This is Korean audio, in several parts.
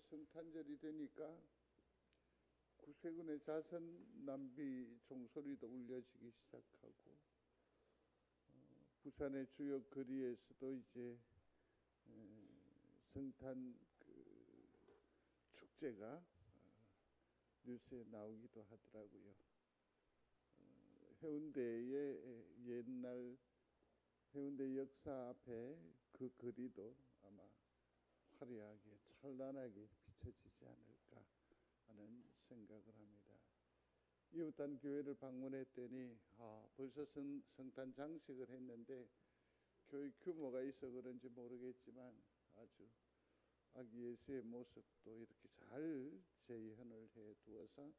성탄절이 되니까 구세군의 자선 낭비 종소리도 울려지기 시작하고 부산의 주요 거리에서도 이제 성탄 축제가 뉴스에 나오기도 하더라고요. 해운대의 옛날 해운대 역사 앞에 그 거리도 아마 화려하게 찬란하게 비춰지지 않을까 하는 생각을 합니다. 이웃단 교회를 방문했더니 벌써 성탄 장식을 했는데 교회 규모가 있어 그런지 모르겠지만 아주 아기 예수의 모습도 이렇게 잘 재현을 해 두어서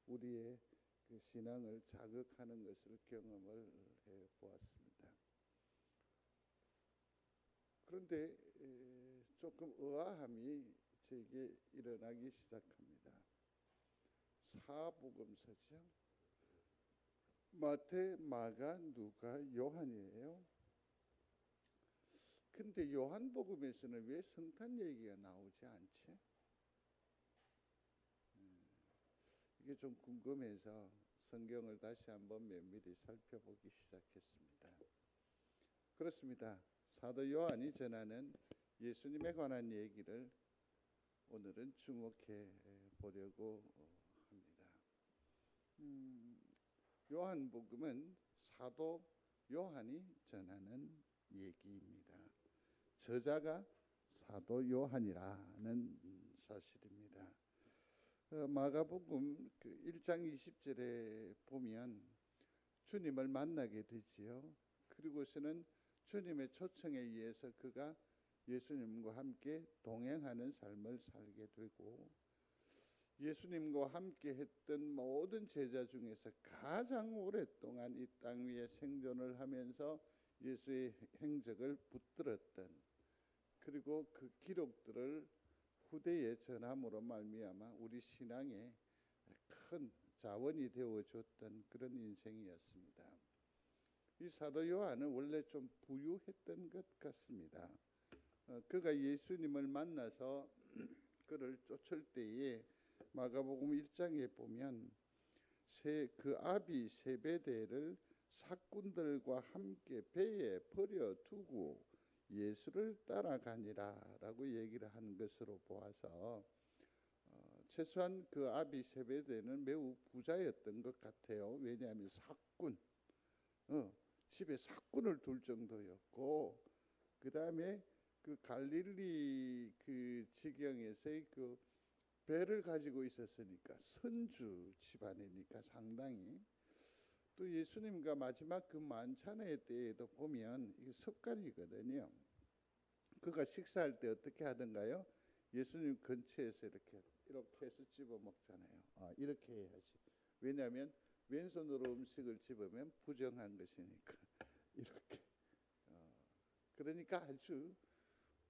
우리의 그 신앙을 자극하는 것을 경험을 해 보았습니다. 그런데 조금 의아함이 제게 일어나기 시작합니다. 사복음서죠. 마태, 마가, 누가, 요한이에요. 근데 요한복음에서는 왜 성탄 얘기가 나오지 않지? 이게 좀 궁금해서 성경을 다시 한번 면밀히 살펴보기 시작했습니다. 그렇습니다. 사도 요한이 전하는 예수님에 관한 얘기를 오늘은 주목해 보려고 합니다. 요한복음은 사도 요한이 전하는 얘기입니다. 저자가 사도 요한이라는 사실입니다. 마가복음 1장 20절에 보면 주님을 만나게 되지요. 그리고서는 주님의 초청에 의해서 그가 예수님과 함께 동행하는 삶을 살게 되고 예수님과 함께 했던 모든 제자 중에서 가장 오랫동안 이 땅 위에 생존을 하면서 예수의 행적을 붙들었던 그리고 그 기록들을 후대에 전함으로 말미암아 우리 신앙에 큰 자원이 되어줬던 그런 인생이었습니다. 이 사도 요한은 원래 좀 부유했던 것 같습니다. 그가 예수님을 만나서 그를 쫓을 때에 마가복음 1장에 보면 그 아비 세베대를 사꾼들과 함께 배에 버려두고 예수를 따라가니라 라고 얘기를 하는 것으로 보아서 최소한 그 아비 세베대는 매우 부자였던 것 같아요. 왜냐하면 사꾼, 집에 사꾼을 둘 정도였고 그 다음에 그 갈릴리 그 지경에서의 그 배를 가지고 있었으니까 선주 집안이니까 상당히 또 예수님과 마지막 그 만찬의 때에도 보면 이게 습관이거든요. 그가 식사할 때 어떻게 하던가요? 예수님 근처에서 이렇게 해서 집어 먹잖아요. 이렇게 해야지. 왜냐하면 왼손으로 음식을 집으면 부정한 것이니까 이렇게. 그러니까 아주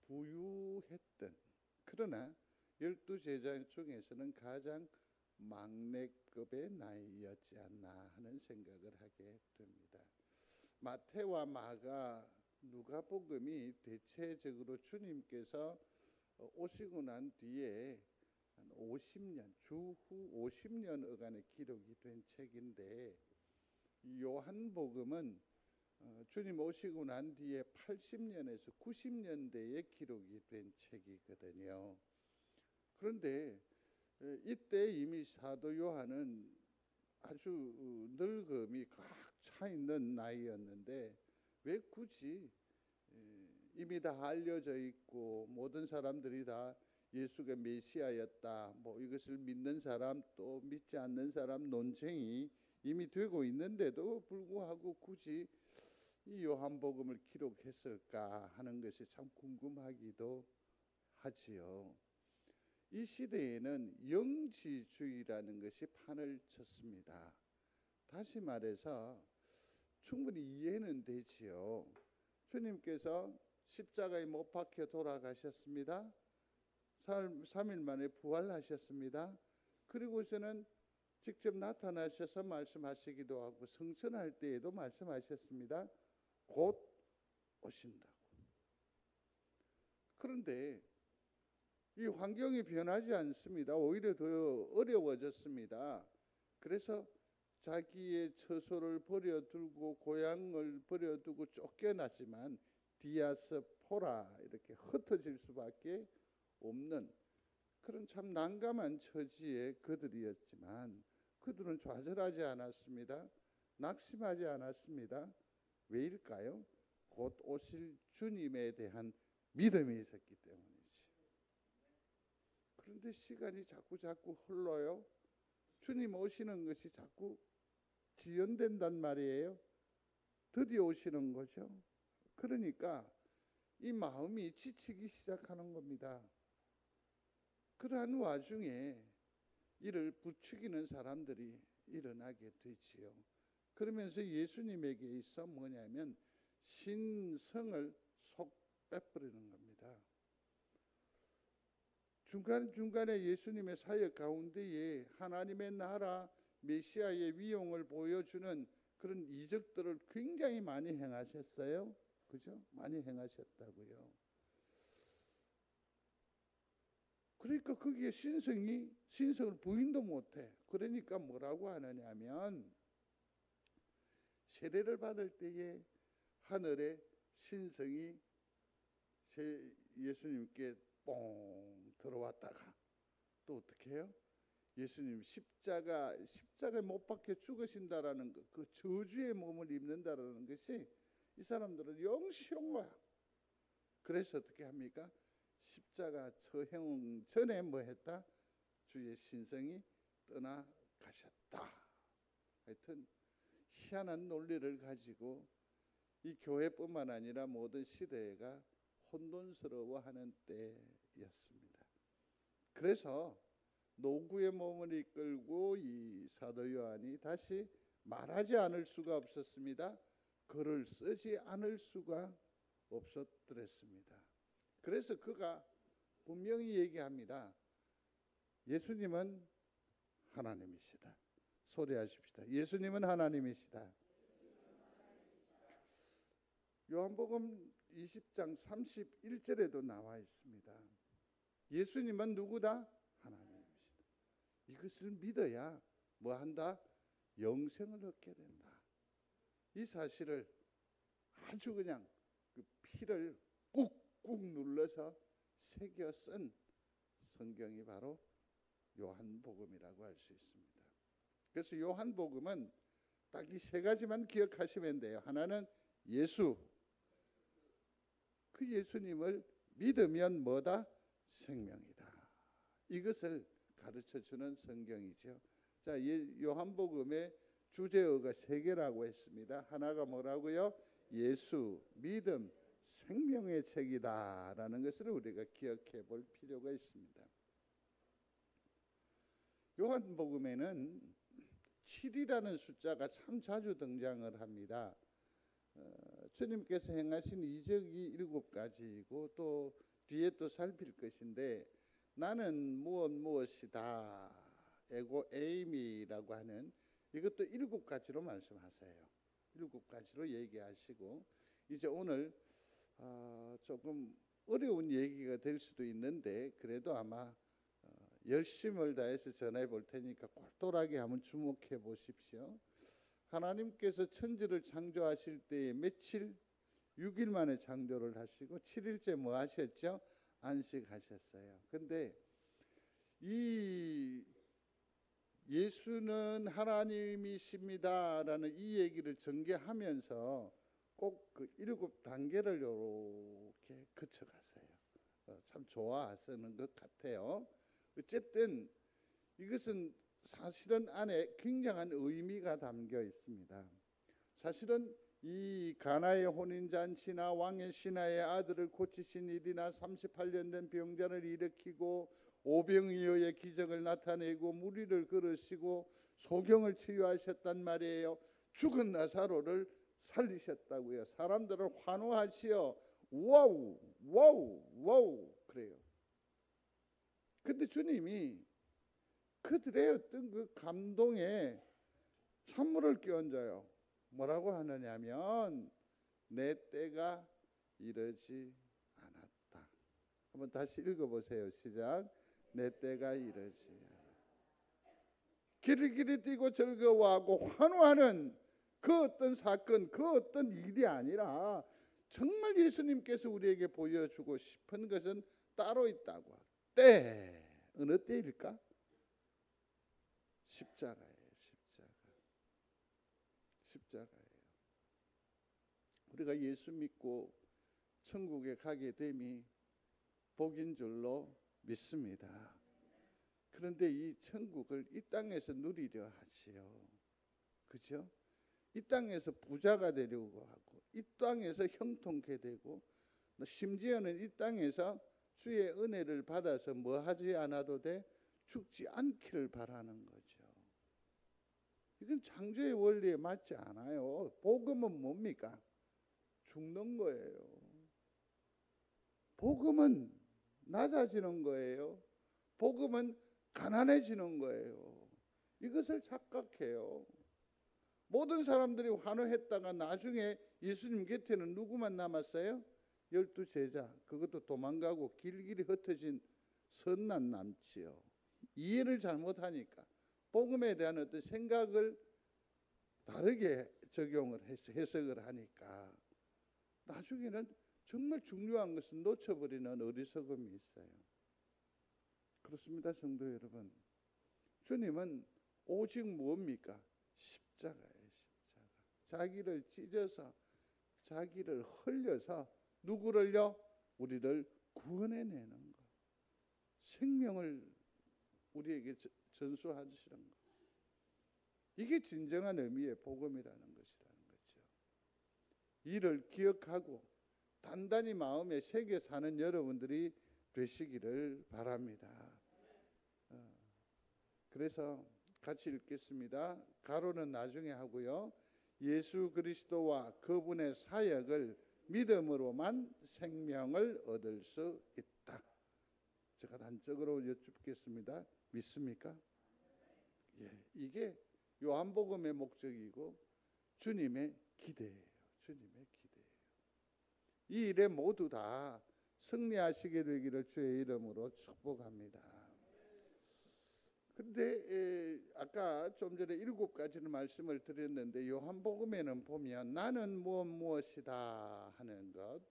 부유했던 그러나 12제자 중에서는 가장 막내급의 나이였지 않나 하는 생각을 하게 됩니다. 마태와 마가, 누가복음이 대체적으로 주님께서 오시고 난 뒤에 한 50년, 주후 50년여간의 기록이 된 책인데 요한복음은 주님 오시고 난 뒤에 80년에서 90년대에 기록이 된 책이거든요. 그런데 이때 이미 사도 요한은 아주 늙음이 꽉 차 있는 나이였는데 왜 굳이 이미 다 알려져 있고 모든 사람들이 다 예수가 메시아였다 뭐 이것을 믿는 사람 또 믿지 않는 사람 논쟁이 이미 되고 있는데도 불구하고 굳이 이 요한복음을 기록했을까 하는 것이 참 궁금하기도 하지요. 이 시대에는 영지주의라는 것이 판을 쳤습니다. 다시 말해서 충분히 이해는 되지요. 주님께서 십자가에 못 박혀 돌아가셨습니다. 3일 만에 부활하셨습니다. 그리고서는 직접 나타나셔서 말씀하시기도 하고 성천할 때에도 말씀하셨습니다. 곧 오신다고. 그런데 이 환경이 변하지 않습니다. 오히려 더 어려워졌습니다. 그래서 자기의 처소를 버려두고 고향을 버려두고 쫓겨났지만 디아스포라 이렇게 흩어질 수밖에 없는 그런 참 난감한 처지의 그들이었지만 그들은 좌절하지 않았습니다. 낙심하지 않았습니다. 왜일까요? 곧 오실 주님에 대한 믿음이 있었기 때문이지. 그런데 시간이 자꾸 흘러요. 주님 오시는 것이 자꾸 지연된단 말이에요. 드디어 오시는 거죠. 그러니까 이 마음이 지치기 시작하는 겁니다. 그러한 와중에 이를 부추기는 사람들이 일어나게 되지요. 그러면서 예수님에게 있어 뭐냐면 신성을 속 빼버리는 겁니다. 중간중간에 예수님의 사역 가운데에 하나님의 나라 메시아의 위용을 보여주는 그런 이적들을 굉장히 많이 행하셨어요. 그죠? 많이 행하셨다고요. 그러니까 거기에 신성을 부인도 못해. 그러니까 뭐라고 하느냐면 세례를 받을 때에 하늘에 신성이 예수님께 뽕 들어왔다가 또 어떻게 해요? 예수님 십자가에 못 박혀 죽으신다라는 그 저주의 몸을 입는다라는 것이 이 사람들은 영시한 거야. 그래서 어떻게 합니까? 십자가 처형 전에 뭐 했다? 주의 신성이 떠나가셨다. 하여튼 희한한 논리를 가지고 이 교회뿐만 아니라 모든 시대가 혼돈스러워하는 때였습니다. 그래서 노구의 몸을 이끌고 이 사도 요한이 다시 말하지 않을 수가 없었습니다. 글을 쓰지 않을 수가 없었더랬습니다. 그래서 그가 분명히 얘기합니다. 예수님은 하나님이시다. 소리하십시다. 예수님은 하나님이시다. 요한복음 20장 31절에도 나와 있습니다. 예수님은 누구다? 하나님이시다. 이것을 믿어야 뭐 한다? 영생을 얻게 된다. 이 사실을 아주 그냥 그 피를 꾹꾹 눌러서 새겨 쓴 성경이 바로 요한복음이라고 할 수 있습니다. 그래서 요한복음은 딱 이 세 가지만 기억하시면 돼요. 하나는 예수, 그 예수님을 믿으면 뭐다? 생명이다. 이것을 가르쳐주는 성경이죠. 자, 요한복음의 주제어가 세 개라고 했습니다. 하나가 뭐라고요? 예수, 믿음, 생명의 책이다라는 것을 우리가 기억해 볼 필요가 있습니다. 요한복음에는 7이라는 숫자가 참 자주 등장을 합니다. 주님께서 행하신 이적이 7가지이고 또 뒤에 또 살필 것인데 나는 무엇이다 에고 에이미라고 하는 이것도 7가지로 말씀하세요. 7가지로 얘기하시고 이제 오늘 조금 어려운 얘기가 될 수도 있는데 그래도 아마 열심을 다해서 전해 볼 테니까 꼴똘하게 한번 주목해 보십시오. 하나님께서 천지를 창조하실 때에 며칠? 6일 만에 창조를 하시고 7일째 뭐 하셨죠? 안식하셨어요. 근데 이 예수는 하나님이십니다라는 이 얘기를 전개하면서 꼭 그 7단계를 이렇게 거쳐가세요. 참 좋아하시는 것 같아요. 어쨌든 이것은 사실은 안에 굉장한 의미가 담겨 있습니다. 사실은 이 가나의 혼인잔치나 왕의 신하의 아들을 고치신 일이나 38년 된 병자를 일으키고 오병이어의 기적을 나타내고 무리를 걸으시고 소경을 치유하셨단 말이에요. 죽은 나사로를 살리셨다고요. 사람들을 환호하시어 와우 와우 와우 그래요. 근데 주님이 그들의 어떤 그 감동에 찬물을 끼얹어요. 뭐라고 하느냐면 내 때가 이르지 않았다. 한번 다시 읽어보세요. 시작. 내 때가 이르지. 길이길이 뛰고 즐거워하고 환호하는 그 어떤 사건, 그 어떤 일이 아니라 정말 예수님께서 우리에게 보여주고 싶은 것은 따로 있다고. 때, 어느 때일까? 십자가예요. 십자가예요. 우리가 예수 믿고 천국에 가게 됨이 복인 줄로 믿습니다. 그런데 이 천국을 이 땅에서 누리려 하지요. 그죠? 이 땅에서 부자가 되려고 하고, 이 땅에서 형통케 되고, 심지어는 이 땅에서 주의 은혜를 받아서 뭐 하지 않아도 돼? 죽지 않기를 바라는 거죠. 이건 창조의 원리에 맞지 않아요. 복음은 뭡니까? 죽는 거예요. 복음은 낮아지는 거예요. 복음은 가난해지는 거예요. 이것을 착각해요. 모든 사람들이 환호했다가 나중에 예수님 곁에는 누구만 남았어요? 12제자. 그것도 도망가고 길길이 흩어진 선난 남지요. 이해를 잘못하니까 복음에 대한 어떤 생각을 다르게 적용을 해석을 하니까 나중에는 정말 중요한 것을 놓쳐버리는 어리석음이 있어요. 그렇습니다, 성도 여러분. 주님은 오직 뭡니까? 십자가예요. 십자가. 자기를 찢어서, 자기를 흘려서 누구를요? 우리를 구원해내는 것. 생명을 우리에게 전수하시는 것. 이게 진정한 의미의 복음이라는 것이라는 거죠. 이를 기억하고 단단히 마음에 새겨 사는 여러분들이 되시기를 바랍니다. 그래서 같이 읽겠습니다. 가로는 나중에 하고요. 예수 그리스도와 그분의 사역을 믿음으로만 생명을 얻을 수 있다. 제가 단적으로 여쭙겠습니다. 믿습니까? 예, 이게 요한복음의 목적이고 주님의 기대예요. 주님의 기대예요. 이 일에 모두 다 승리하시게 되기를 주의 이름으로 축복합니다. 그런데 아까 좀 전에 7가지는 말씀을 드렸는데 요한복음에는 보면 나는 무엇이다 하는 것,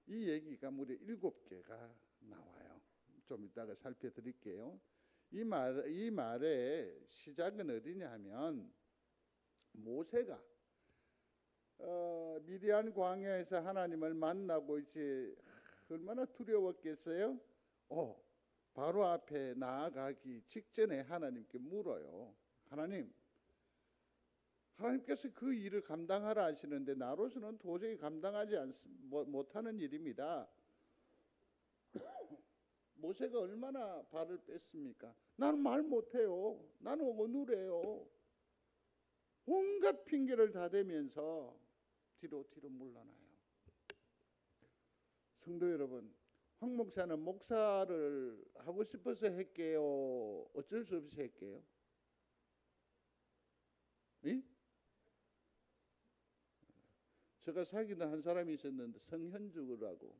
이 얘기가 무려 7개가 나와요. 좀 이따가 살펴드릴게요. 이 말의 시작은 어디냐 하면 모세가 미디안 광야에서 하나님을 만나고 이제 얼마나 두려웠겠어요? 바로 앞에 나아가기 직전에 하나님께 물어요. 하나님께서 그 일을 감당하라 하시는데 나로서는 도저히 감당하지 못하는 일입니다. 모세가 얼마나 발을 뺐습니까? 나는 말 못해요. 나는 어눌해요. 온갖 핑계를 다 대면서 뒤로 물러나요. 성도 여러분, 황 목사는 목사를 하고 싶어서 했게요? 어쩔 수 없이 했게요? 예? 제가 사귀던 한 사람이 있었는데 성현주라고,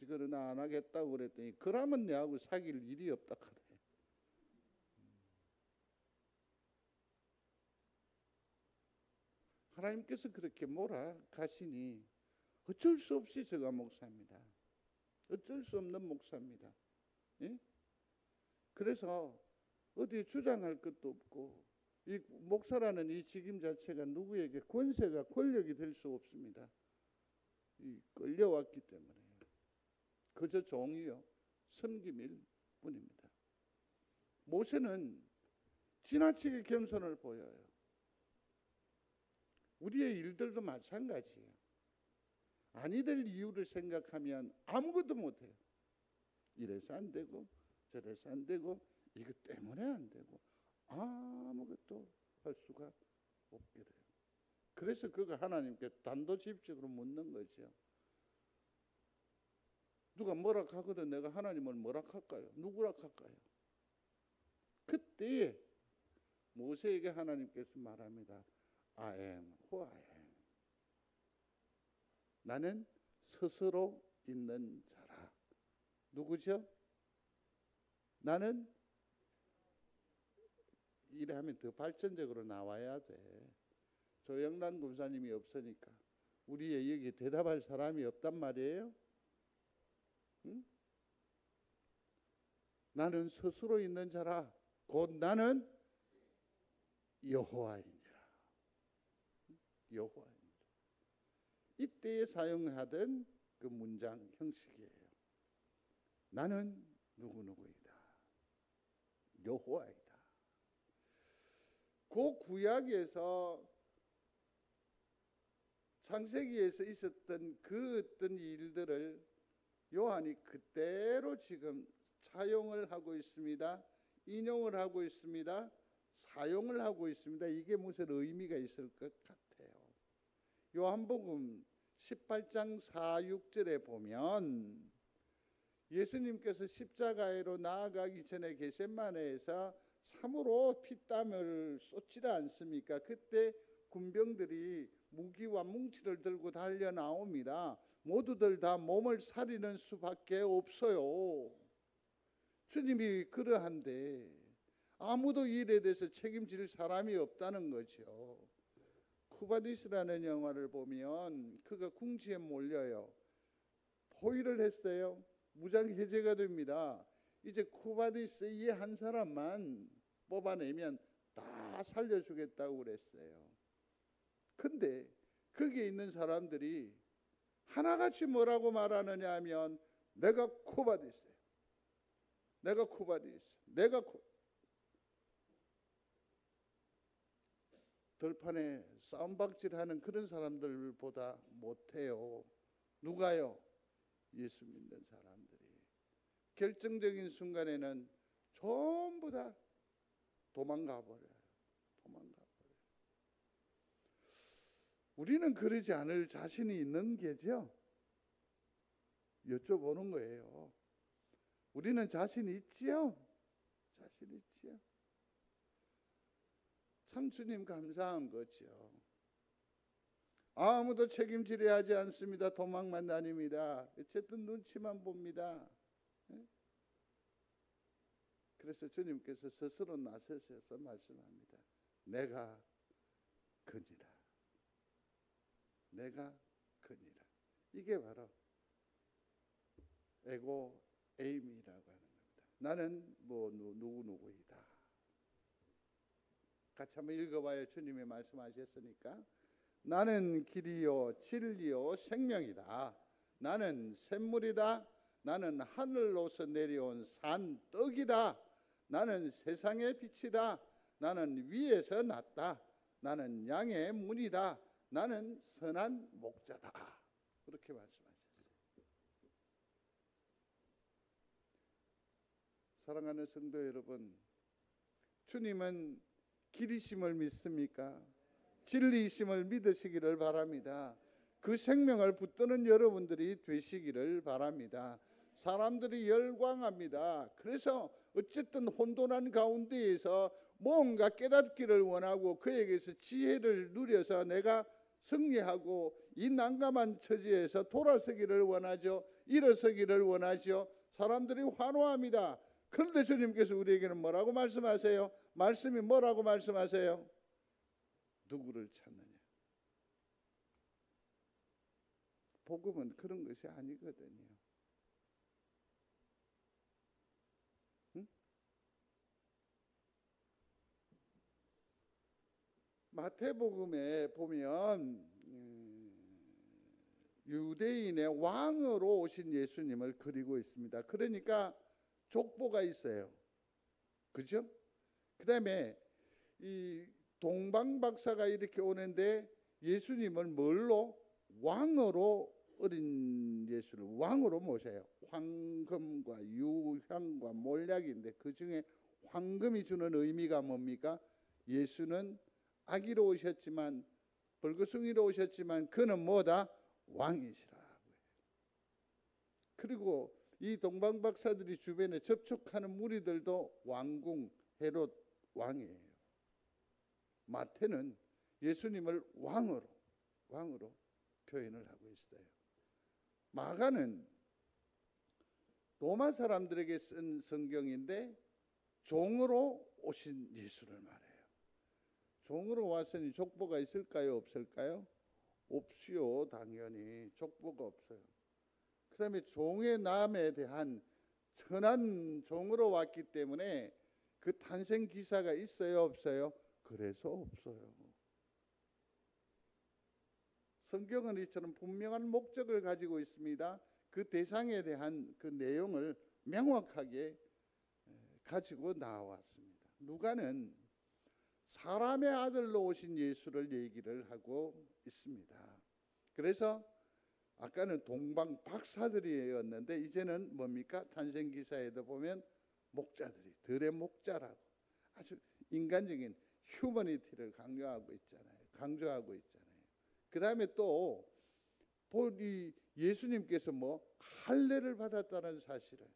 그러나 안 하겠다고 그랬더니 그러면 내하고 사귈 일이 없다 그래. 하나님께서 그렇게 몰아가시니 어쩔 수 없이 제가 목사입니다. 어쩔 수 없는 목사입니다. 예? 그래서 어디 주장할 것도 없고, 이 목사라는 이 직임 자체가 누구에게 권세가 권력이 될 수 없습니다. 끌려왔기 때문에 그저 종이요 섬김일 뿐입니다. 모세는 지나치게 겸손을 보여요. 우리의 일들도 마찬가지예요. 아니 될 이유를 생각하면 아무것도 못해요. 이래서 안 되고 저래서 안 되고 이것 때문에 안 되고 아무것도 할 수가 없게 돼요. 그래서 그거 하나님께 단도직입적으로 묻는 거죠. 누가 뭐라 하거든 내가 하나님을 뭐라 할까요? 누구라 할까요? 그때 모세에게 하나님께서 말합니다. I am who I am. 나는 스스로 있는 자라. 누구죠? 나는 이래 하면 더 발전적으로 나와야 돼. 조영란 군사님이 없으니까 우리의 여기 대답할 사람이 없단 말이에요. 응? 나는 스스로 있는 자라 곧 나는 여호와이니라. 여호와이니라. 이때에 사용하던 그 문장 형식이에요. 나는 누구누구이다. 여호와이다. 그 구약에서 창세기에서 있었던 그 어떤 일들을 요한이 그대로 지금 차용을 하고 있습니다. 인용을 하고 있습니다. 사용을 하고 있습니다. 이게 무슨 의미가 있을 것 같아요. 요한복음 18장 4, 6절에 보면 예수님께서 십자가로 나아가기 전에 겟세마네에서 참으로 피땀을 쏟지 않습니까? 그때 군병들이 무기와 뭉치를 들고 달려 나옵니다. 모두들 다 몸을 사리는 수밖에 없어요. 주님이 그러한데 아무도 이 일에 대해서 책임질 사람이 없다는 거죠. 쿠바디스라는 영화를 보면 그가 궁지에 몰려요. 포위를 했어요. 무장 해제가 됩니다. 이제 쿠바디스 이 한 사람만 뽑아내면 다 살려주겠다고 그랬어요. 근데 거기에 있는 사람들이 하나같이 뭐라고 말하느냐 하면 내가 쿠바디스예요. 내가 쿠바디스. 들판에 싸움박질하는 그런 사람들보다 못해요. 누가요? 예수 믿는 사람들이. 결정적인 순간에는 전부 다 도망가 버려요. 우리는 그러지 않을 자신이 있는 게죠. 여쭤보는 거예요. 우리는 자신이 있지요? 자신 있지요? 참 주님 감사한 거죠. 아무도 책임지려 하지 않습니다. 도망만 다닙니다. 어쨌든 눈치만 봅니다. 그래서 주님께서 스스로 나서셔서 말씀합니다. 내가 그니라. 내가 그니라. 이게 바로 에고 에임이라고 하는 겁니다. 나는 뭐 누구이다. 같이 한번 읽어봐요. 주님이 말씀하셨으니까. 나는 길이요 진리요 생명이다. 나는 샘물이다. 나는 하늘로서 내려온 산 떡이다. 나는 세상의 빛이다. 나는 위에서 났다. 나는 양의 문이다. 나는 선한 목자다. 그렇게 말씀하셨어요. 사랑하는 성도 여러분, 주님은 길이심을 믿습니까? 진리이심을 믿으시기를 바랍니다. 그 생명을 붙드는 여러분들이 되시기를 바랍니다. 사람들이 열광합니다. 그래서 어쨌든 혼돈한 가운데에서 뭔가 깨닫기를 원하고 그에게서 지혜를 누려서 내가 승리하고 이 난감한 처지에서 돌아서기를 원하죠. 일어서기를 원하죠. 사람들이 환호합니다. 그런데 주님께서 우리에게는 뭐라고 말씀하세요? 말씀이 뭐라고 말씀하세요? 누구를 찾느냐? 복음은 그런 것이 아니거든요. 응? 마태복음에 보면 유대인의 왕으로 오신 예수님을 그리고 있습니다. 그러니까 족보가 있어요. 그죠? 그 다음에 이 동방박사가 이렇게 오는데 예수님을 뭘로? 왕으로 어린 예수를 왕으로 모셔요. 황금과 유향과 몰약인데 그 중에 황금이 주는 의미가 뭡니까? 예수는 아기로 오셨지만 벌거숭이로 오셨지만 그는 뭐다? 왕이시라고요. 그리고 이 동방박사들이 주변에 접촉하는 무리들도 왕궁 헤롯 왕이에요. 마태는 예수님을 왕으로 표현을 하고 있어요. 마가는 로마 사람들에게 쓴 성경인데 종으로 오신 예수를 말해요. 종으로 왔으니 족보가 있을까요? 없을까요? 없지요. 당연히 족보가 없어요. 그 다음에 종의 남에 대한 천한 종으로 왔기 때문에 그 탄생 기사가 있어요? 없어요? 그래서 없어요. 성경은 이처럼 분명한 목적을 가지고 있습니다. 그 대상에 대한 그 내용을 명확하게 가지고 나왔습니다. 누가는 사람의 아들로 오신 예수를 얘기를 하고 있습니다. 그래서 아까는 동방 박사들이었는데 이제는 뭡니까? 탄생 기사에도 보면 목자들이, 들의 목자라고 아주 인간적인 휴머니티를 강조하고 있잖아요. 그 다음에 또 예수님께서 할례를 받았다는 사실을,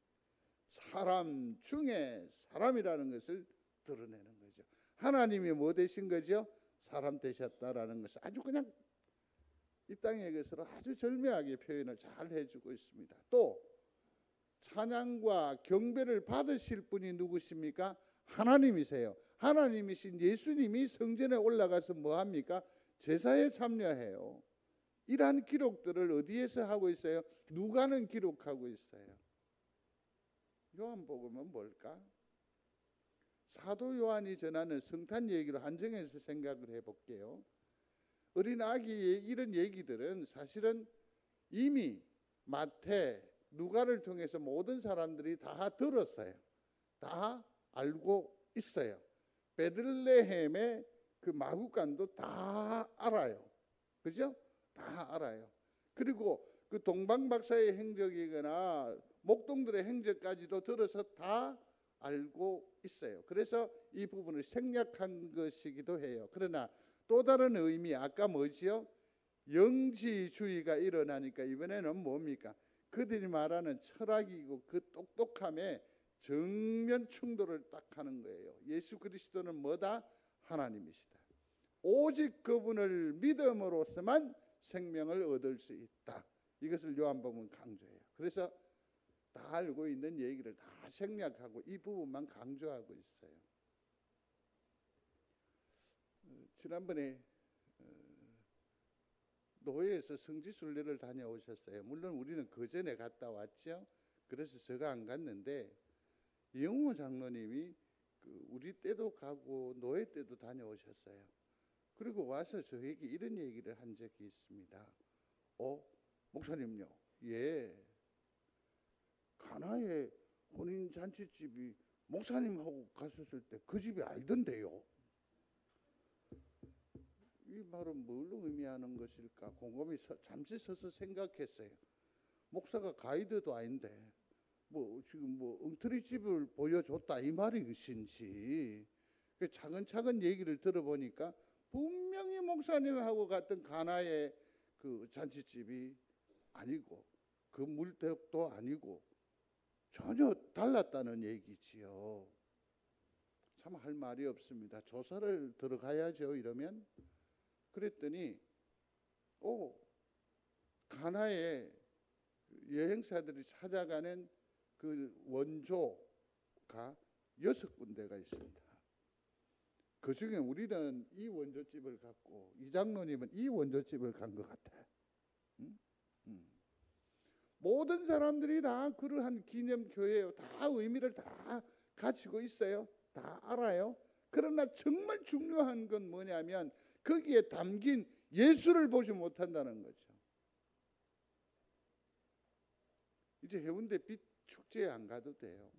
사람 중에 사람이라는 것을 드러내는 거죠. 하나님이 뭐 되신 거죠? 사람 되셨다라는 것을 아주 그냥 이 땅의 것으로 아주 절묘하게 표현을 잘 해주고 있습니다. 또 찬양과 경배를 받으실 분이 누구십니까? 하나님이세요. 하나님이신 예수님이 성전에 올라가서 뭐 합니까? 제사에 참여해요. 이러한 기록들을 어디에서 하고 있어요? 누가는 기록하고 있어요. 요한복음은 뭘까? 사도 요한이 전하는 성탄 얘기로 한정해서 생각을 해볼게요. 어린 아기의 이런 얘기들은 사실은 이미 마태, 누가를 통해서 모든 사람들이 다 들었어요. 다 알고 있어요. 베들레헴의 그 마구간도 다 알아요. 그죠? 다 알아요. 그리고 그 동방박사의 행적이거나 목동들의 행적까지도 들어서 다 알고 있어요. 그래서 이 부분을 생략한 것이기도 해요. 그러나 또 다른 의미, 아까 뭐지요? 영지주의가 일어나니까 이번에는 뭡니까? 그들이 말하는 철학이고 그 똑똑함에 정면 충돌을 딱 하는 거예요. 예수 그리스도는 뭐다? 하나님이시다. 오직 그분을 믿음으로서만 생명을 얻을 수 있다. 이것을 요한복음은 강조해요. 그래서 다 알고 있는 얘기를 다 생략하고 이 부분만 강조하고 있어요. 지난번에 노예에서 성지순례를 다녀오셨어요. 물론 우리는 그 전에 갔다 왔죠. 그래서 제가 안 갔는데 영호 장로님이 우리 때도 가고 노예 때도 다녀오셨어요. 그리고 와서 저에게 이런 얘기를 한 적이 있습니다. 목사님요, 예, 가나의 혼인 잔치집이 목사님하고 갔었을 때 그 집이 아니던데요. 이 말은 뭘 의미하는 것일까? 곰곰이 잠시 서서 생각했어요. 목사가 가이드도 아닌데 지금 엉터리집을 보여줬다 이 말이신지. 차근차근 얘기를 들어보니까 분명히 목사님하고 갔던 가나의 그 잔치집이 아니고 그 물떡도 아니고 전혀 달랐다는 얘기지요. 참 할 말이 없습니다. 조사를 들어가야죠. 이러면 그랬더니 가나의 여행사들이 찾아가는 그 원조가 6군데가 있습니다. 그 중에 우리는 이 원조집을 갔고 이 장로님은 이 원조집을 간 것 같아요. 모든 사람들이 다 그러한 기념교회예요. 다 의미를 다 가지고 있어요. 다 알아요. 그러나 정말 중요한 건 뭐냐면 거기에 담긴 예수를 보지 못한다는 거죠. 이제 해운대 빛 축제에 안 가도 돼요.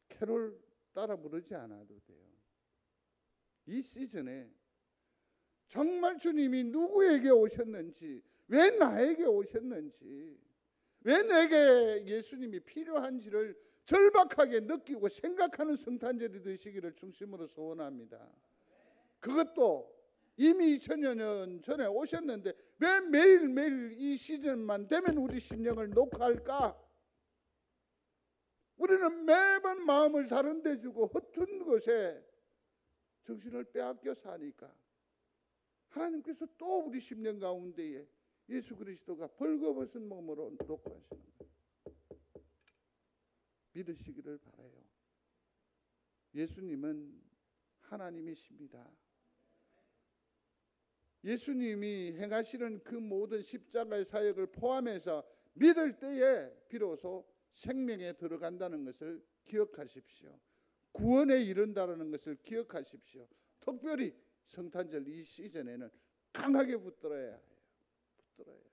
캐롤 따라 부르지 않아도 돼요. 이 시즌에 정말 주님이 누구에게 오셨는지, 왜 나에게 오셨는지, 왜 내게 예수님이 필요한지를 절박하게 느끼고 생각하는 성탄절이 되시기를 중심으로 소원합니다. 그것도 이미 2000여 년 전에 오셨는데 왜 매일매일 이 시즌만 되면 우리 심령을 녹화할까? 우리는 매번 마음을 다른 데 주고 허튼 곳에 정신을 빼앗겨 사니까 하나님께서 또 우리 심령 가운데에 예수 그리스도가 벌거벗은 몸으로 녹화하시는 거예요. 믿으시기를 바라요. 예수님은 하나님이십니다. 예수님이 행하시는 그 모든 십자가의 사역을 포함해서 믿을 때에 비로소 생명에 들어간다는 것을 기억하십시오. 구원에 이른다는 것을 기억하십시오. 특별히 성탄절 이 시즌에는 강하게 붙들어야 해요. 붙들어야 해요.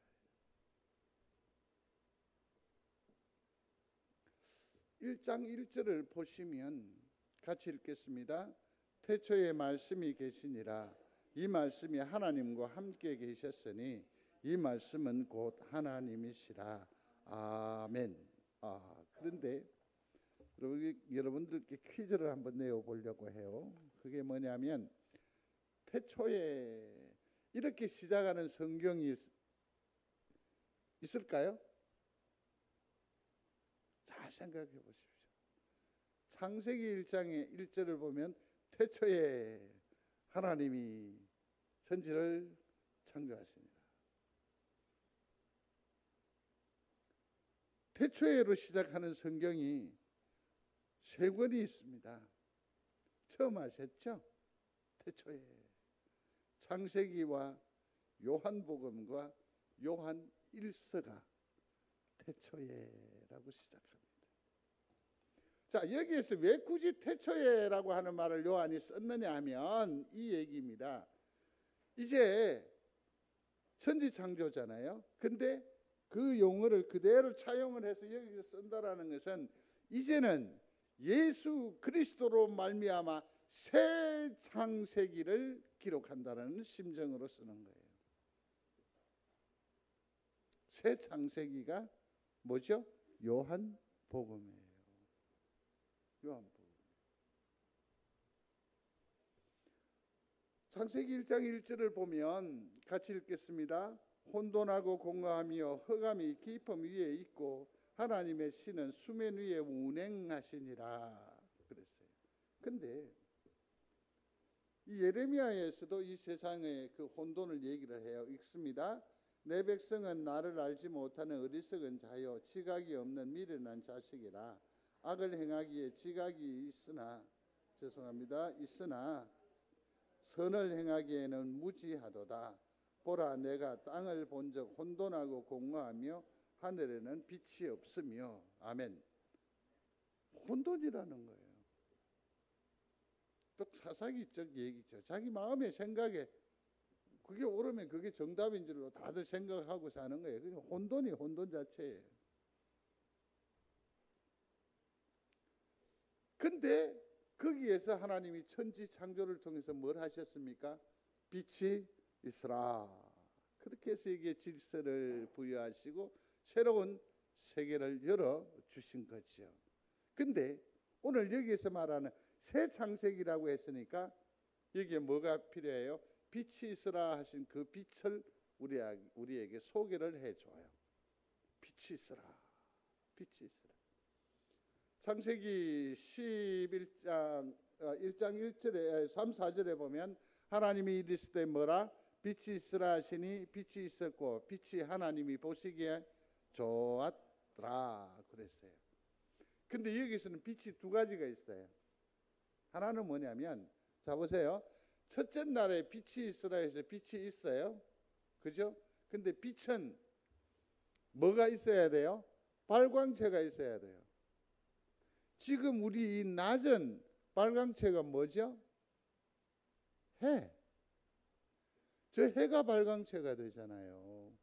1장 1절을 보시면 같이 읽겠습니다. 태초에 말씀이 계시니라. 이 말씀이 하나님과 함께 계셨으니 이 말씀은 곧 하나님이시라. 아멘. 그런데 여러분들께 퀴즈를 한번 내어보려고 해요. 그게 뭐냐면 태초에 이렇게 시작하는 성경이 있을까요? 잘 생각해 보십시오. 창세기 1장의 1절을 보면 태초에 하나님이 천지를 창조하시니라. 태초에로 시작하는 성경이 3권이 있습니다. 처음 아셨죠? 태초에 창세기와 요한복음과 요한 1서가 태초에라고 시작합니다. 자, 여기에서 왜 굳이 태초에라고 하는 말을 요한이 썼느냐 하면 이 얘기입니다. 이제 천지창조잖아요. 근데 그 용어를 그대로 차용을 해서 여기서 쓴다라는 것은 이제는 예수 그리스도로 말미암아 새 창세기를 기록한다는 심정으로 쓰는 거예요. 새 창세기가 뭐죠? 요한복음이에요. 요한복음. 창세기 1장 1절을 보면 같이 읽겠습니다. 혼돈하고 공허하며 흑암이 깊음 위에 있고 하나님의 신은 수면 위에 운행하시니라 그랬어요. 근데 이 예레미야에서도 이 세상의 그 혼돈을 얘기를 해요. 읽습니다. 내 백성은 나를 알지 못하는 어리석은 자요 지각이 없는 미련한 자식이라. 악을 행하기에 지각이 있으나 선을 행하기에는 무지하도다. 보라, 내가 땅을 본적 혼돈하고 공허하며 하늘에는 빛이 없으며. 아멘. 혼돈이라는 거예요. 또 사사기적 얘기죠. 자기 마음의 생각에 그게 옳으면 그게 정답인 줄로 다들 생각하고 사는 거예요. 그냥 혼돈이 혼돈 자체예요. 근데 거기에서 하나님이 천지 창조를 통해서 뭘 하셨습니까? 빛이 있으라. 그렇게 해서 이게 질서를 부여하시고 새로운 세계를 열어 주신 거죠. 근데 오늘 여기에서 말하는 새 창세기라고 했으니까 여기에 뭐가 필요해요? 빛이 있으라 하신 그 빛을 우리에게 소개를 해줘요. 빛이 있으라. 빛이 있으라. 창세기 11장 1장 1절에 3, 4절에 보면 하나님이 이르시되 뭐라? 빛이 있으라 하시니 빛이 있었고 빛이 하나님이 보시기에 좋았더라 그랬어요. 근데 여기서는 빛이 두 가지가 있어요. 하나는 뭐냐면 자 보세요. 첫째 날에 빛이 있으라 해서 빛이 있어요. 그죠? 근데 빛은 뭐가 있어야 돼요? 발광체가 있어야 돼요. 지금 우리 이 낮은 발광체가 뭐죠? 해. 저 해가 발광체가 되잖아요.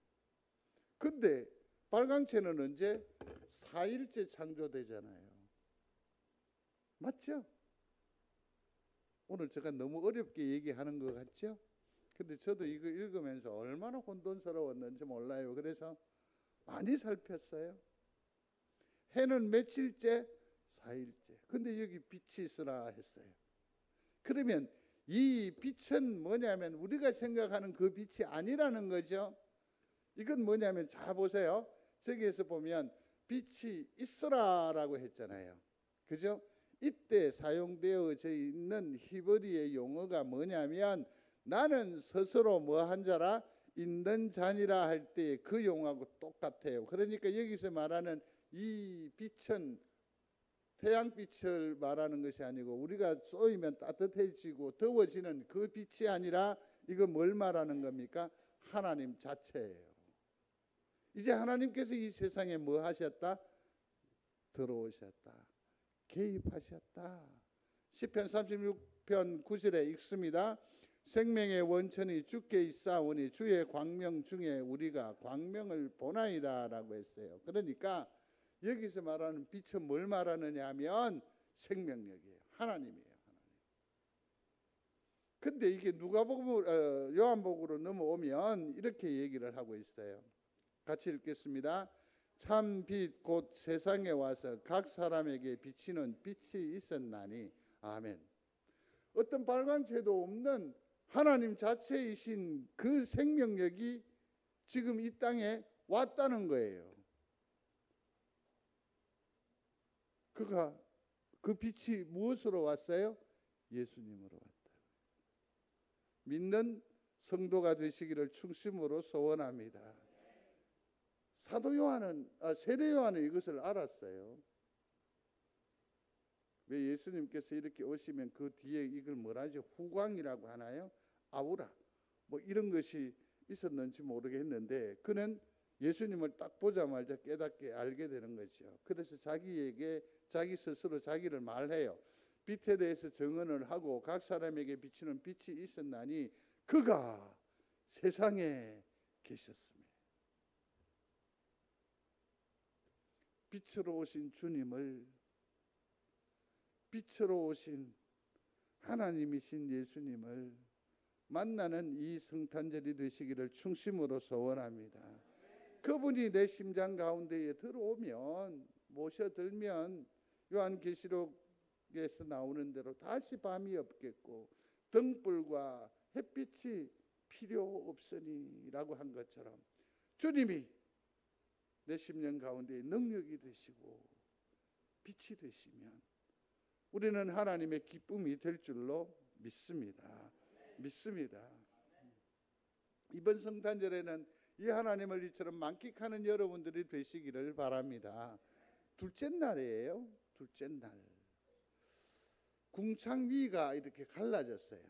근데 발광체는 언제? 4일째 창조되잖아요. 맞죠? 오늘 제가 너무 어렵게 얘기하는 것 같죠? 근데 저도 이거 읽으면서 얼마나 혼돈스러웠는지 몰라요. 그래서 많이 살폈어요. 해는 며칠째? 4일째. 근데 여기 빛이 있으라 했어요. 그러면 이 빛은 뭐냐면 우리가 생각하는 그 빛이 아니라는 거죠. 이건 뭐냐면 자 보세요. 저기에서 보면 빛이 있으라라고 했잖아요. 그죠? 이때 사용되어져 있는 히브리의 용어가 뭐냐면 나는 스스로 뭐한 자라? 있는 자니라 할 때 그 용어하고 똑같아요. 그러니까 여기서 말하는 이 빛은 태양빛을 말하는 것이 아니고 우리가 쏘이면 따뜻해지고 더워지는 그 빛이 아니라 이거 뭘 말하는 겁니까? 하나님 자체예요. 이제 하나님께서 이 세상에 뭐 하셨다? 들어오셨다. 개입하셨다. 시편 36편 9절에 읽습니다. 생명의 원천이 주께 있사오니 주의 광명 중에 우리가 광명을 보나이다 라고 했어요. 그러니까 여기서 말하는 빛은 뭘 말하느냐 하면 생명력이에요. 하나님이에요. 근데 이게 누가복음 요한복음으로 넘어오면 이렇게 얘기를 하고 있어요. 같이 읽겠습니다. 참 빛 곧 세상에 와서 각 사람에게 비치는 빛이 있었나니 아멘. 어떤 발광체도 없는 하나님 자체이신 그 생명력이 지금 이 땅에 왔다는 거예요. 그가 그 빛이 무엇으로 왔어요? 예수님으로 왔다. 믿는 성도가 되시기를 충심으로 소원합니다. 사도 요한은 세례 요한은 이것을 알았어요. 왜 예수님께서 이렇게 오시면 그 뒤에 이걸 뭐라죠? 후광이라고 하나요? 아우라 뭐 이런 것이 있었는지 모르겠는데 그는 예수님을 딱 보자마자 깨닫게 알게 되는 거죠. 그래서 자기에게 자기 스스로 자기를 말해요. 빛에 대해서 증언을 하고 각 사람에게 비치는 빛이 있었나니 그가 세상에 계셨습니다. 빛으로 오신 주님을, 빛으로 오신 하나님이신 예수님을 만나는 이 성탄절이 되시기를 충심으로 소원합니다. 그분이 내 심장 가운데에 들어오면, 모셔들면 요한계시록에서 나오는 대로 다시 밤이 없겠고 등불과 햇빛이 필요 없으니 라고 한 것처럼 주님이 내 심령 가운데 능력이 되시고 빛이 되시면 우리는 하나님의 기쁨이 될 줄로 믿습니다. 믿습니다. 이번 성탄절에는 이 하나님을 이처럼 만끽하는 여러분들이 되시기를 바랍니다. 둘째 날이에요. 둘째 날. 궁창 위가 이렇게 갈라졌어요.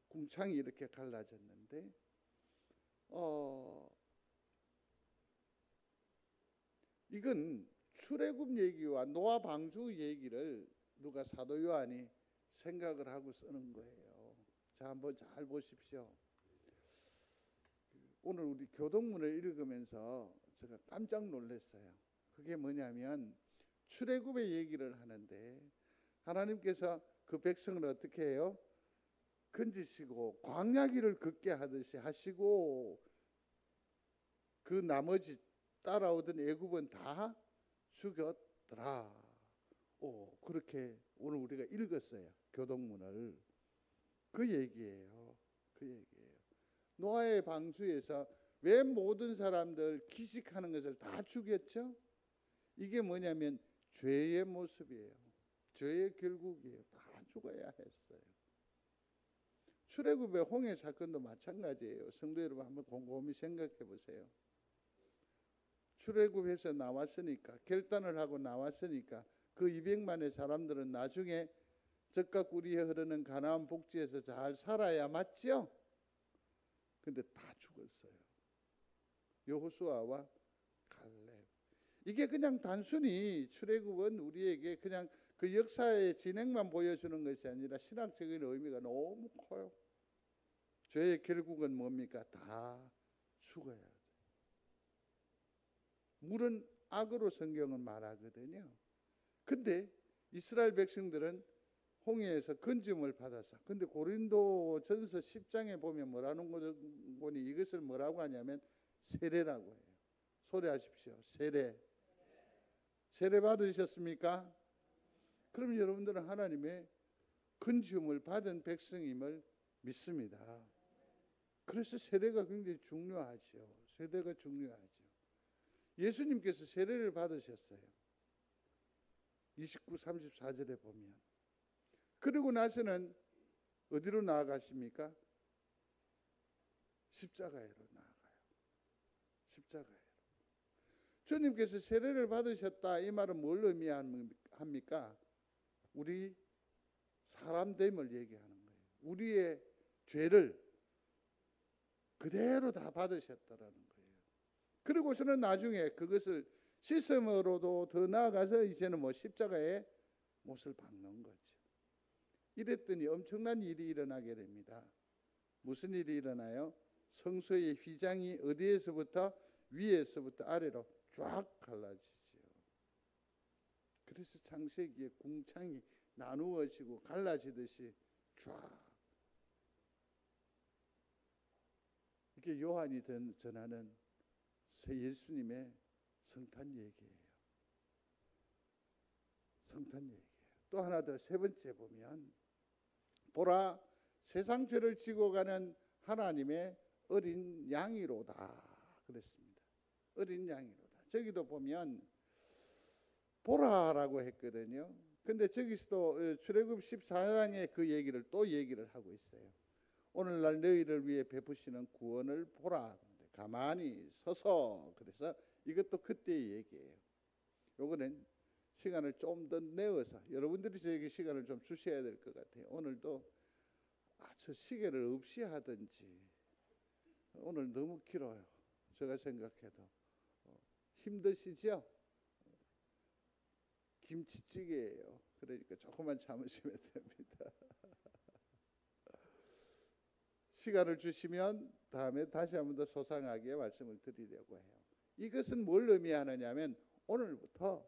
궁창이 이렇게 갈라졌는데 이건 출애굽 얘기와 노아 방주 얘기를 누가 사도 요한이 생각을 하고 쓰는 거예요. 자, 한번 잘 보십시오. 오늘 우리 교동문을 읽으면서 제가 깜짝 놀랐어요. 그게 뭐냐면 출애굽의 얘기를 하는데 하나님께서 그 백성을 어떻게 해요? 건지시고 광야길을 걷게 하듯이 하시고 그 나머지 따라오던 애굽은 다 죽였더라. 그렇게 오늘 우리가 읽었어요. 교동문을. 그 얘기예요. 그 얘기예요. 노아의 방주에서 왜 모든 사람들 기식하는 것을 다 죽였죠? 이게 뭐냐면 죄의 모습이에요. 죄의 결국이에요. 다 죽어야 했어요. 출애굽의 홍해 사건도 마찬가지예요. 성도 여러분 한번 곰곰이 생각해 보세요. 출애굽해서 나왔으니까, 결단을 하고 나왔으니까 그 200만의 사람들은 나중에 젖과 꿀이 흐르는 가나안 복지에서 잘 살아야 맞죠? 근데 다 죽었어요. 여호수아와 갈렙. 이게 그냥 단순히 출애굽은 우리에게 그냥 그 역사의 진행만 보여주는 것이 아니라 신학적인 의미가 너무 커요. 죄의 결국은 뭡니까? 다 죽어야 돼요. 물은 악으로 성경은 말하거든요. 근데 이스라엘 백성들은 홍해에서 건짐을 받아서, 근데 고린도전서 10장에 보면 뭐라는 거니 이것을 뭐라고 하냐면 세례라고 해요. 소리하십시오. 세례. 세례 받으셨습니까? 그럼 여러분들은 하나님의 건짐을 받은 백성임을 믿습니다. 그래서 세례가 굉장히 중요하죠. 세례가 중요하죠. 예수님께서 세례를 받으셨어요. 29, 34절에 보면. 그리고 나서는 어디로 나아가십니까? 십자가에로 나아가요. 십자가에로. 주님께서 세례를 받으셨다 이 말은 뭘 의미합니까? 우리 사람됨을 얘기하는 거예요. 우리의 죄를 그대로 다 받으셨다라는 거예요. 그리고서는 나중에 그것을 씻음으로도 더 나아가서 이제는 십자가에 못을 박는 거죠. 이랬더니 엄청난 일이 일어나게 됩니다. 무슨 일이 일어나요? 성소의 휘장이 어디에서부터? 위에서부터 아래로 쫙 갈라지죠. 그래서 창세기에 궁창이 나누어지고 갈라지듯이 쫙. 이게 요한이 전하는 새 예수님의 성탄 얘기예요. 성탄 얘기예요. 또 하나 더, 세 번째 보면 보라 세상 죄를 지고 가는 하나님의 어린 양이로다 그랬습니다. 어린 양이로다. 저기도 보면 보라라고 했거든요. 근데 저기서도 출애굽 14장에 그 얘기를 또 얘기를 하고 있어요. 오늘날 너희를 위해 베푸시는 구원을 보라. 가만히 서서. 그래서 이것도 그때의 얘기예요. 요거는 시간을 좀 더 내어서 여러분들이 저에게 시간을 좀 주셔야 될 것 같아요. 오늘도 저 시계를 없이 하든지, 오늘 너무 길어요. 제가 생각해도 힘드시죠? 김치찌개예요. 그러니까 조금만 참으시면 됩니다. 시간을 주시면 다음에 다시 한 번 더 소상하게 말씀을 드리려고 해요. 이것은 뭘 의미하느냐면 오늘부터,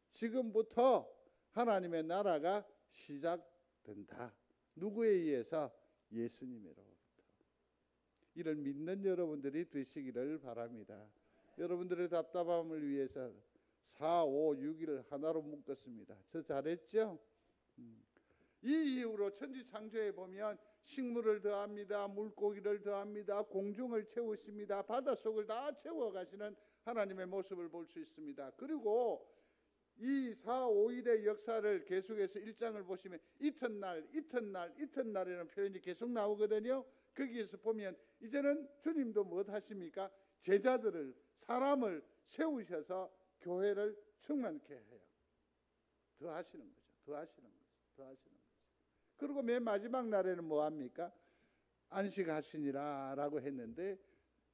지금부터 하나님의 나라가 시작된다. 누구에 의해서? 예수님으로부터. 이를 믿는 여러분들이 되시기를 바랍니다. 여러분들의 답답함을 위해서 4, 5, 6일을 하나로 묶었습니다. 저 잘했죠? 이 이후로 천지창조에 보면 식물을 더합니다. 물고기를 더합니다. 공중을 채우십니다. 바닷속을 다 채워가시는 하나님의 모습을 볼 수 있습니다. 그리고 이 4, 5일의 역사를 계속해서 1장을 보시면 이튿날, 이튿날, 이튿날이라는 표현이 계속 나오거든요. 거기에서 보면 이제는 주님도 뭐 하십니까? 제자들을, 사람을 세우셔서 교회를 충만케 해요. 더 하시는 거죠. 더 하시는 거죠. 더 하시는 거죠. 그리고 맨 마지막 날에는 뭐 합니까? 안식하시니라 라고 했는데,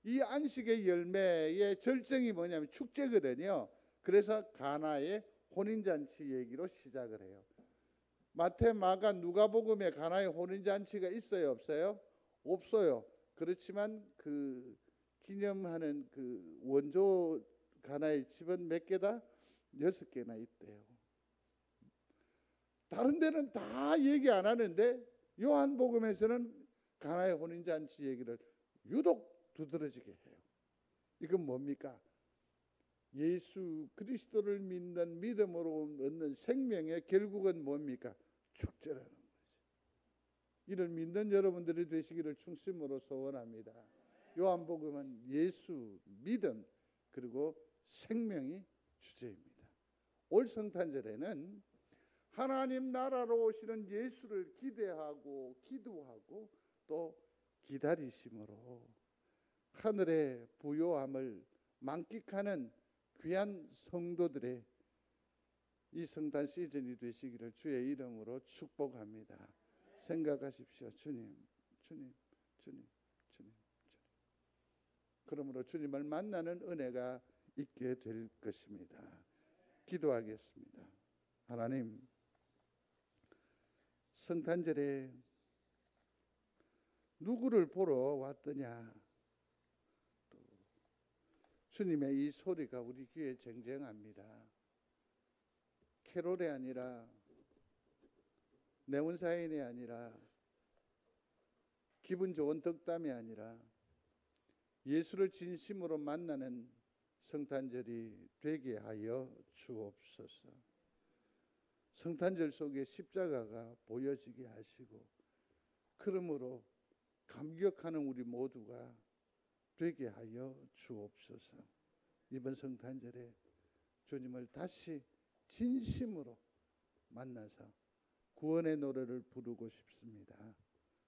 이 안식의 열매의 절정이 뭐냐면 축제거든요. 그래서 가나의 혼인잔치 얘기로 시작을 해요. 마태, 마가, 누가복음에 가나의 혼인잔치가 있어요, 없어요? 없어요. 그렇지만 그 기념하는 그 원조 가나의 집은 몇 개다? 6개나 있대요. 다른 데는 다 얘기 안 하는데 요한복음에서는 가나의 혼인잔치 얘기를 유독 두드러지게 해요. 이건 뭡니까? 예수 그리스도를 믿는 믿음으로 얻는 생명의 결국은 뭡니까? 축제라는 거죠. 이를 믿는 여러분들이 되시기를 충심으로 소원합니다. 요한복음은 예수, 믿음, 그리고 생명이 주제입니다. 올 성탄절에는 하나님 나라로 오시는 예수를 기대하고 기도하고 또 기다리심으로 하늘의 부요함을 만끽하는 귀한 성도들의 이 성탄 시즌이 되시기를 주의 이름으로 축복합니다. 생각하십시오. 주님, 주님, 주님, 주님, 주님. 그러므로 주님을 만나는 은혜가 있게 될 것입니다. 기도하겠습니다. 하나님, 성탄절에 누구를 보러 왔더냐? 또 주님의 이 소리가 우리 귀에 쟁쟁합니다. 캐롤이 아니라, 내원사인이 아니라, 기분 좋은 덕담이 아니라 예수를 진심으로 만나는 성탄절이 되게 하여 주옵소서. 성탄절 속에 십자가가 보여지게 하시고, 그러므로 감격하는 우리 모두가 되게 하여 주옵소서. 이번 성탄절에 주님을 다시 진심으로 만나서 구원의 노래를 부르고 싶습니다.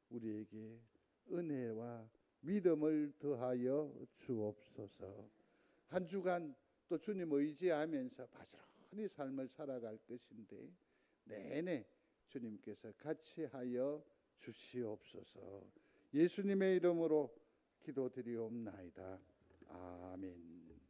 우리에게 은혜와 믿음을 더하여 주옵소서. 한 주간 또 주님 의지하면서 바스런히 삶을 살아갈 것인데 내내 주님께서 같이 하여 주시옵소서. 예수님의 이름으로 기도드리옵나이다. 아멘.